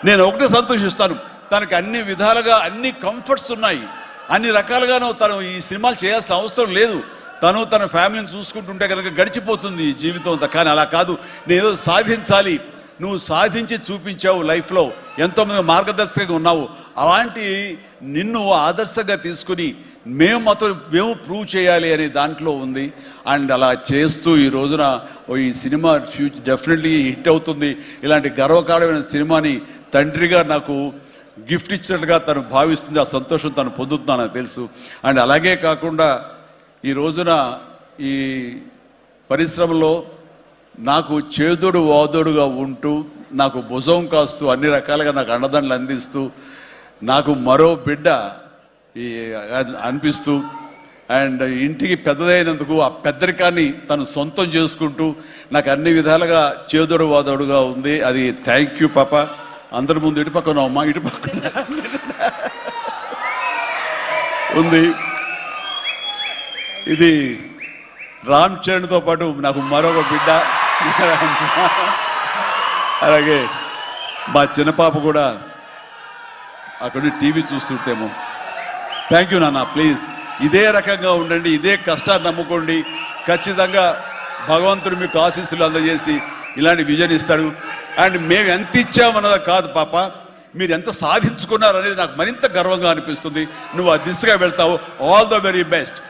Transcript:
నేను ఒకటే సంతోషిస్తాను, తనకి అన్ని విధాలుగా అన్ని కంఫర్ట్స్ ఉన్నాయి, అన్ని రకాలుగాను తను ఈ సినిమాలు చేయాల్సిన అవసరం లేదు. తను తన ఫ్యామిలీని చూసుకుంటుంటే కనుక గడిచిపోతుంది ఈ జీవితం అంతా. కానీ అలా కాదు, నేను సాధించాలి. నువ్వు సాధించి చూపించావు లైఫ్లో, ఎంతోమంది మార్గదర్శకంగా ఉన్నావు. అలాంటి నిన్ను ఆదర్శంగా తీసుకుని మేము ప్రూవ్ చేయాలి అనే దాంట్లో ఉంది. అండ్ అలా చేస్తూ ఈ రోజున ఈ సినిమా డెఫినెట్లీ హిట్ అవుతుంది. ఇలాంటి గర్వకారణమైన సినిమాని తండ్రిగా నాకు గిఫ్ట్ ఇచ్చినట్టుగా తను భావిస్తుంది. ఆ సంతోషం తను పొందుతున్నాను నాకు తెలుసు. అండ్ అలాగే కాకుండా ఈ రోజున ఈ పరిశ్రమలో నాకు చేదోడు వాదోడుగా ఉంటూ, నాకు భుజం కాస్తూ, అన్ని రకాలుగా నాకు అండదండలు అందిస్తూ, నాకు మరో బిడ్డ ఈ అనిపిస్తూ, అండ్ ఇంటికి పెద్దదైనందుకు ఆ పెద్దరికాన్ని తను సొంతం చేసుకుంటూ నాకు అన్ని విధాలుగా చేదోడు వాదోడుగా ఉంది. అది థ్యాంక్ యూ పాప. అందరి ముందు ఇటు పక్కన అమ్మా, ఇటు పక్కన ఉంది. ఇది రామ్ చరణ్తో పాటు నాకు మరొక బిడ్డ. అలాగే మా చిన్న పాప కూడా అక్కడ టీవీ చూస్తుంటేమో. థ్యాంక్ యూ నాన్న. ప్లీజ్ ఇదే రకంగా ఉండండి, ఇదే కష్టాన్ని నమ్ముకోండి. ఖచ్చితంగా భగవంతుడు మీకు ఆశీస్సులు అందజేసి ఇలాంటి విజన్ ఇస్తాడు. అండ్ మేము ఎంత ఇచ్చామన్నది కాదు పాప, మీరు ఎంత సాధించుకున్నారు అనేది నాకు మరింత గర్వంగా అనిపిస్తుంది. నువ్వు ఆ దిశగా వెళ్తావు. All the very best.